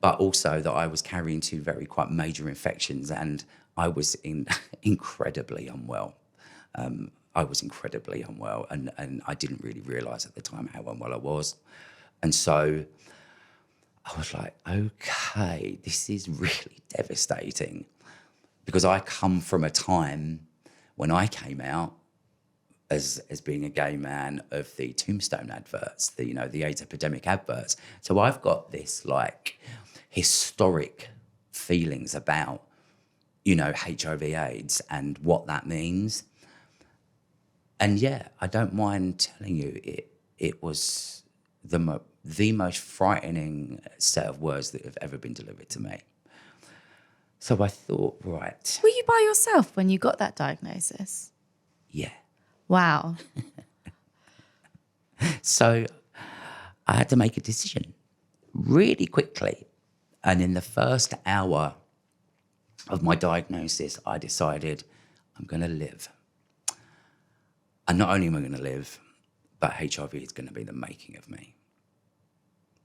But also that I was carrying two quite major infections, and I was incredibly unwell. I was incredibly unwell, and I didn't really realise at the time how unwell I was. And so I was like, okay, this is really devastating, because I come from a time when I came out as being a gay man of the Tombstone adverts, the AIDS epidemic adverts. So I've got this like historic feelings about, you know, HIV AIDS and what that means. And yeah, I don't mind telling you, it was the most frightening set of words that have ever been delivered to me. So I thought, right. Were you by yourself when you got that diagnosis? Yeah. Wow. So I had to make a decision really quickly. And in the first hour of my diagnosis, I decided I'm going to live. And not only am I going to live, but HIV is going to be the making of me.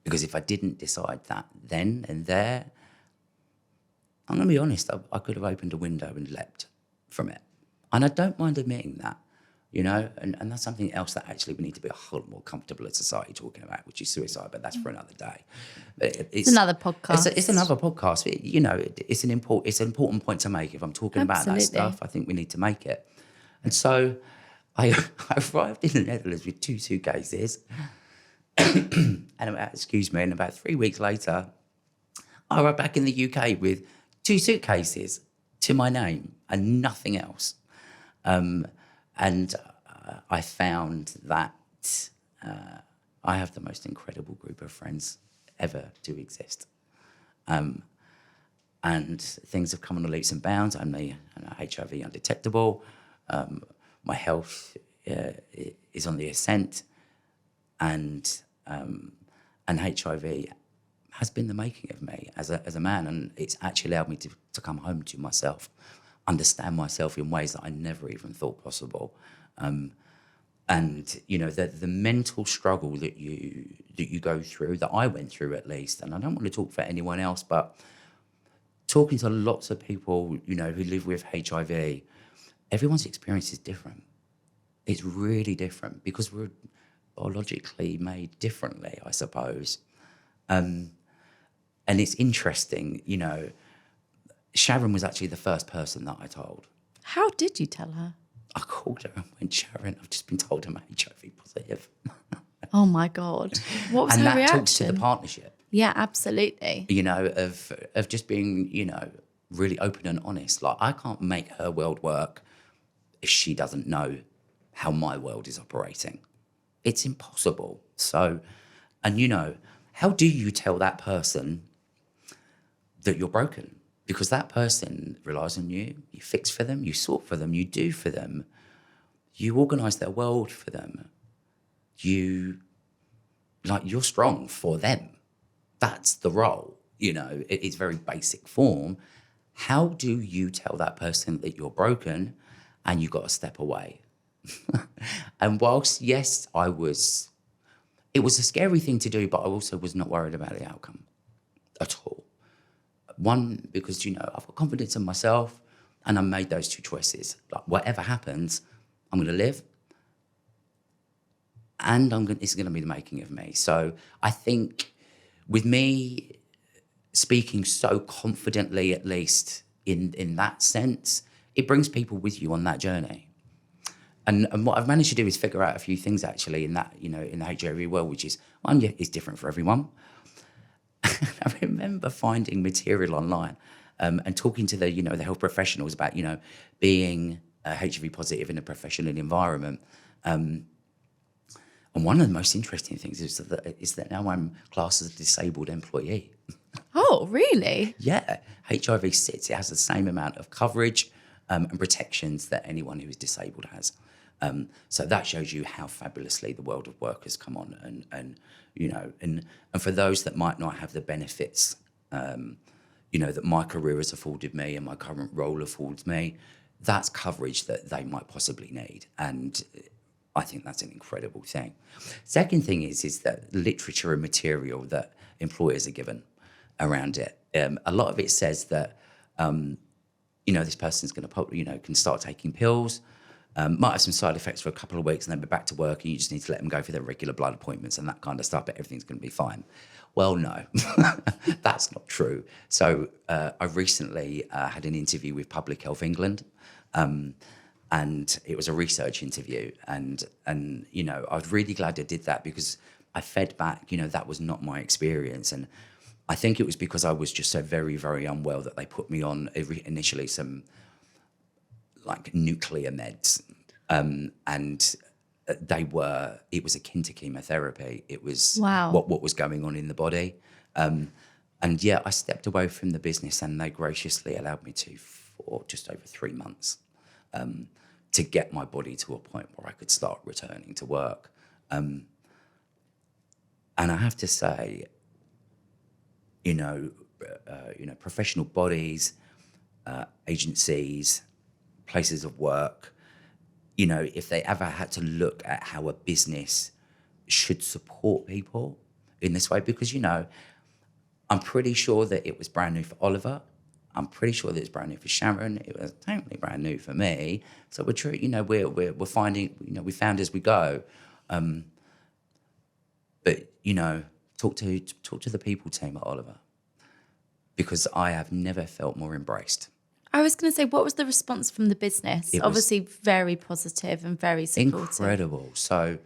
Because if I didn't decide that then and there, I'm going to be honest, I could have opened a window and leapt from it. And I don't mind admitting that, you know, and that's something else that actually we need to be a whole lot more comfortable as society talking about, which is suicide, but that's for another day. It's another podcast. It's another podcast. It's an important point to make. If I'm talking about that stuff, I think we need to make it. And so I arrived in the Netherlands with 2 suitcases, and about 3 weeks later, I arrived back in the UK with 2 suitcases to my name and nothing else. And I found that I have the most incredible group of friends ever to exist. And things have come on leaps and bounds. I'm HIV undetectable. My health is on the ascent, and HIV has been the making of me as a man, and it's actually allowed me to come home to myself, understand myself in ways that I never even thought possible. And you know, the mental struggle that you go through, that I went through at least, and I don't want to talk for anyone else, but talking to lots of people, you know, who live with HIV, everyone's experience is different. It's really different because we're biologically made differently, I suppose. And it's interesting, you know, Sharon was actually the first person that I told. How did you tell her? I called her and went, Sharon, I've just been told I'm HIV positive. Oh my God. What was her reaction? And that talks to the partnership. Yeah, absolutely. You know, of just being, you know, really open and honest. Like, I can't make her world work if she doesn't know how my world is operating. It's impossible. So, and you know, how do you tell that person that you're broken? Because that person relies on you. You fix for them, you sort for them, you do for them, you organise their world for them. You're strong for them. That's the role, you know, it's very basic form. How do you tell that person that you're broken and you've got to step away? And whilst, yes, it was a scary thing to do, but I also was not worried about the outcome at all. One, because, you know, I've got confidence in myself and I made those 2 choices. Like, whatever happens, I'm going to live and it's going to be the making of me. So I think with me speaking so confidently, at least in that sense, it brings people with you on that journey. And what I've managed to do is figure out a few things actually in that, in the HIV world, which is one, is different for everyone. I remember finding material online and talking to the health professionals about, being HIV positive in a professional environment. And one of the most interesting things is that now I'm classed as a disabled employee. Oh, really? Yeah, HIV it has the same amount of coverage and protections that anyone who is disabled has. So that shows you how fabulously the world of work has come on, and for those that might not have the benefits, that my career has afforded me and my current role affords me, that's coverage that they might possibly need, and I think that's an incredible thing. Second thing is that literature and material that employers are given around it. A lot of it says that this person's going to can start taking pills. Might have some side effects for a couple of weeks and then be back to work, and you just need to let them go for their regular blood appointments and that kind of stuff, but everything's going to be fine. Well, no, that's not true. So I recently had an interview with Public Health England, and it was a research interview. And I was really glad I did that because I fed back, that was not my experience. And I think it was because I was just so very, very unwell that they put me on initially some like nuclear meds, and it was akin to chemotherapy. It was what was going on in the body. And yeah, I stepped away from the business and they graciously allowed me to for just over 3 months to get my body to a point where I could start returning to work. And I have to say, professional bodies, agencies, places of work, if they ever had to look at how a business should support people in this way, because, I'm pretty sure that it was brand new for Oliver. I'm pretty sure that it's brand new for Sharon. It was totally brand new for me. So we're finding, we found as we go. But, talk to the people team at Oliver, because I have never felt more embraced. I was going to say, what was the response from the business? Obviously very positive and very supportive. Incredible. So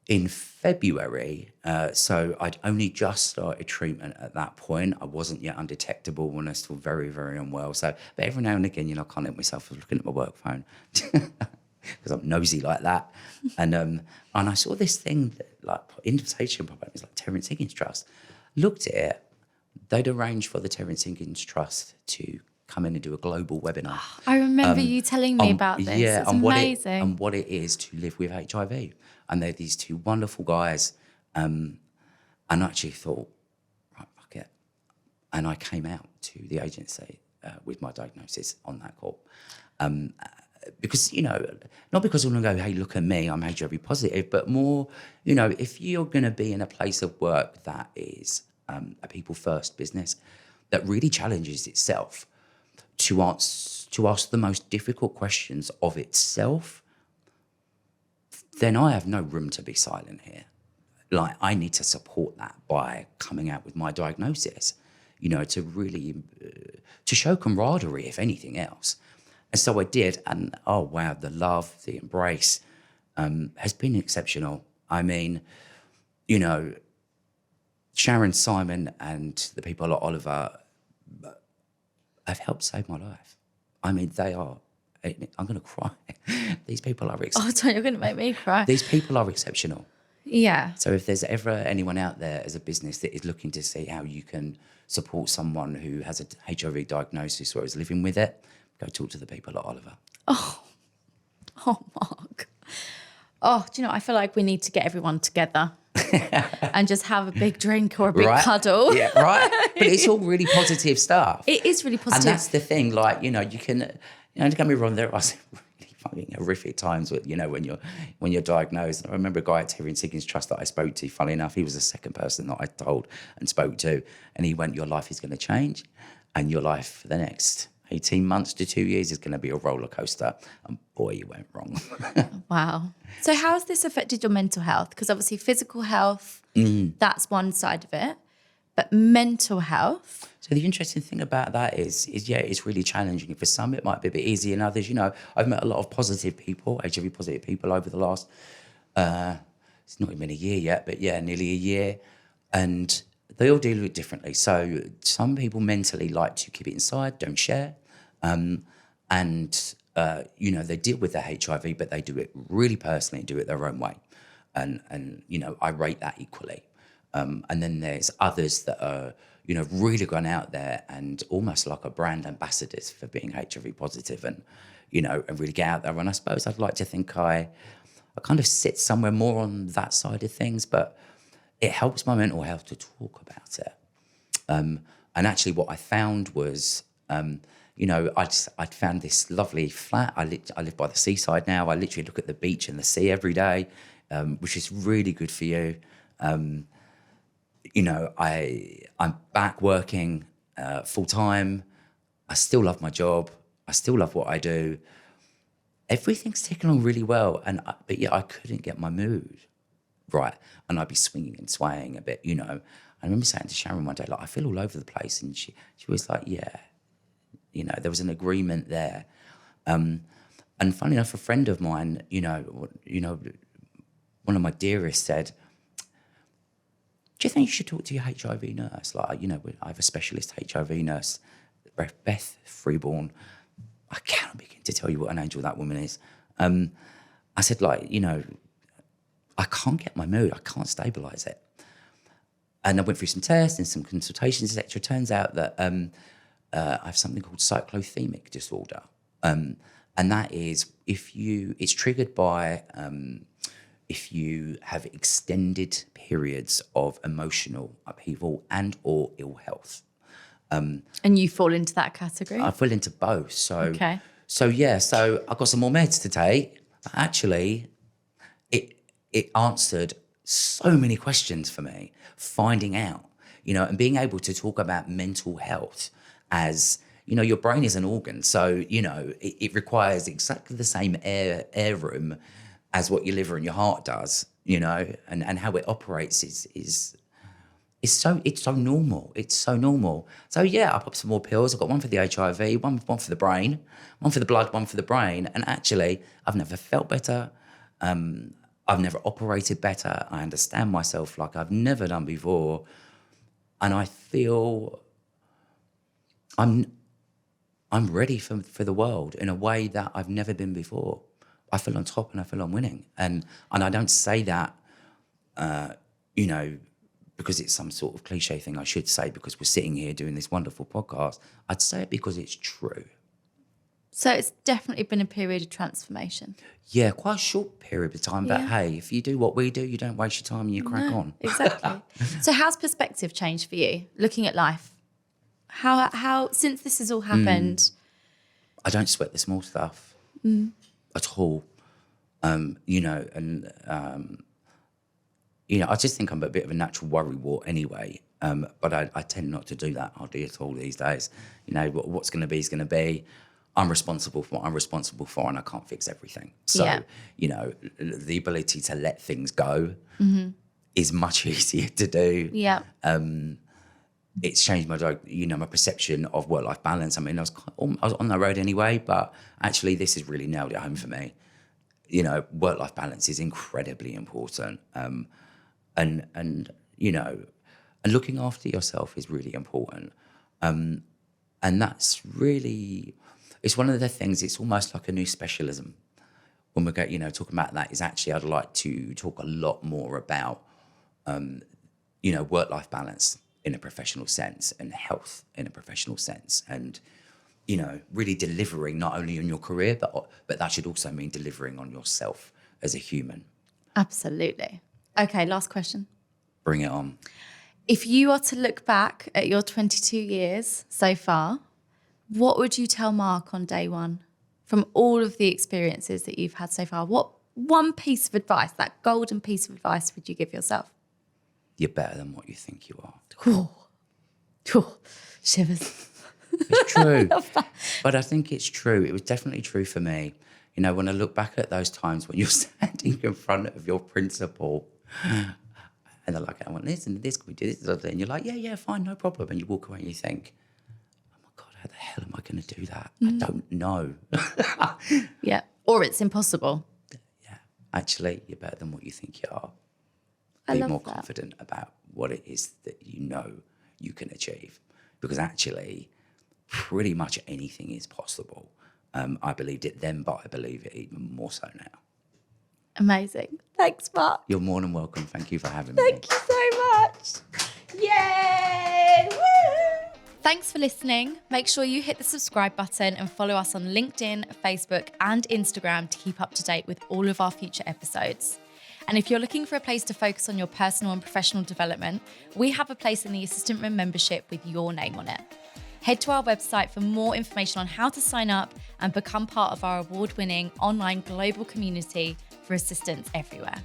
in February, so I'd only just started treatment at that point. I wasn't yet undetectable when I was still very, very unwell. So, but every now and again, I can't help myself. I was looking at my work phone because I'm nosy like that. And I saw this thing, that, invitation pop up. It was like Terence Higgins Trust. Looked at it. They'd arranged for the Terence Higgins Trust to come in and do a global webinar. I remember you telling me about this. Yeah, it's amazing. What it is to live with HIV. And they're these two wonderful guys. And I actually thought, right, fuck it. And I came out to the agency with my diagnosis on that call. Because, not because I'm going to go, hey, look at me, I'm HIV positive, but more, if you're going to be in a place of work that is a people-first business that really challenges itself to ask the most difficult questions of itself, then I have no room to be silent here. Like, I need to support that by coming out with my diagnosis, to really, to show camaraderie, if anything else. And so I did, and oh wow, the love, the embrace has been exceptional. I mean, Sharon, Simon, and the people at Oliver have helped save my life. I mean, they are. I'm going to cry. These people are exceptional. Oh, Tony, you're going to make me cry. These people are exceptional. Yeah. So if there's ever anyone out there as a business that is looking to see how you can support someone who has a HIV diagnosis or is living with it, go talk to the people at Oliver. Oh, Mark. Oh, do you know, I feel like we need to get everyone together and just have a big drink or a big cuddle. Yeah, right. But it's all really positive stuff. It is really positive. And that's the thing, you can, don't get me wrong, there are some really fucking horrific times with, when you're diagnosed. I remember a guy at Terence Higgins Trust that I spoke to, funnily enough, he was the second person that I told and spoke to, and he went, your life is going to change, and your life for the next 18 months to 2 years is going to be a roller coaster. And boy, you went wrong. Wow. So how has this affected your mental health? Because obviously physical health, that's one side of it. But mental health? So the interesting thing about that is yeah, it's really challenging. For some, it might be a bit easier, and others, I've met a lot of positive people, HIV positive people over the last, it's not even a year yet, but yeah, nearly a year. And they all deal with it differently. So some people mentally like to keep it inside, don't share. They deal with their HIV, but they do it really personally, do it their own way. And I rate that equally. And then there's others that are, really gone out there and almost like a brand ambassadors for being HIV positive and really get out there. And I suppose I'd like to think I kind of sit somewhere more on that side of things, but it helps my mental health to talk about it. And actually what I found was, I'd found this lovely flat. I live by the seaside now. I literally look at the beach and the sea every day, which is really good for you. I'm back working full time. I still love my job. I still love what I do. Everything's ticking along really well. But I couldn't get my mood right. And I'd be swinging and swaying a bit, I remember saying to Sharon one day, I feel all over the place. And she was like, yeah, there was an agreement there. And funny enough, a friend of mine, one of my dearest said, do you think you should talk to your HIV nurse? I have a specialist HIV nurse, Beth Freeborn. I cannot begin to tell you what an angel that woman is. I said, I can't get my mood. I can't stabilise it. And I went through some tests and some consultations, etc. Turns out that I have something called cyclothemic disorder. And that is it's triggered by if you have extended periods of emotional upheaval and or ill health. And you fall into that category? I fall into both. So, okay. So I've got some more meds to take. But actually, it answered so many questions for me, finding out, and being able to talk about mental health as, your brain is an organ. So, it requires exactly the same air room as what your liver and your heart does, and how it operates is so normal. It's so normal. So yeah, I popped some more pills. I've got one for the HIV, one for the brain, one for the blood, one for the brain. And actually, I've never felt better. I've never operated better. I understand myself like I've never done before. And I feel I'm ready for the world in a way that I've never been before. I feel on top and I feel I'm winning. And I don't say that, because it's some sort of cliche thing I should say because we're sitting here doing this wonderful podcast. I'd say it because it's true. So it's definitely been a period of transformation. Yeah, quite a short period of time. But hey, if you do what we do, you don't waste your time and you crack on. Exactly. So how's perspective changed for you, looking at life? How since this has all happened? I don't sweat the small stuff at all. I just think I'm a bit of a natural worrywart anyway. But I tend not to do that hardly at all these days. What's going to be is going to be. I'm responsible for what I'm responsible for, and I can't fix everything. So, the ability to let things go is much easier to do. Yeah. It's changed my perception of work-life balance. I mean, I was on the road anyway, but actually this has really nailed it home for me. Work-life balance is incredibly important. And looking after yourself is really important. And that's really, it's one of the things, it's almost like a new specialism. When we go, talking about that is actually, I'd like to talk a lot more about, work-life balance in a professional sense and health in a professional sense. And, really delivering not only on your career, but that should also mean delivering on yourself as a human. Absolutely. Okay, last question. Bring it on. If you are to look back at your 22 years so far, what would you tell Mark on day one from all of the experiences that you've had so far? What one piece of advice, that golden piece of advice, would you give yourself? You're better than what you think you are. Shivers. It's true. But I think it's true. It was definitely true for me. When I look back at those times when you're standing in front of your principal And they're like, I want this and this, can we do this? And you're like, yeah, fine, no problem. And you walk away and you think, oh my God, how the hell am I going to do that? I don't know. Yeah. Or it's impossible. Yeah, actually, you're better than what you think you are. I Be love more that. confident about what it is that you know you can achieve. Because actually, pretty much anything is possible. I believed it then, but I believe it even more so now. Amazing. Thanks, Mark. You're more than welcome. Thank you for having me. Thank you so much. Yay! Woo! Thanks for listening. Make sure you hit the subscribe button and follow us on LinkedIn, Facebook, and Instagram to keep up to date with all of our future episodes. And if you're looking for a place to focus on your personal and professional development, we have a place in the Assistant Room membership with your name on it. Head to our website for more information on how to sign up and become part of our award-winning online global community for assistants everywhere.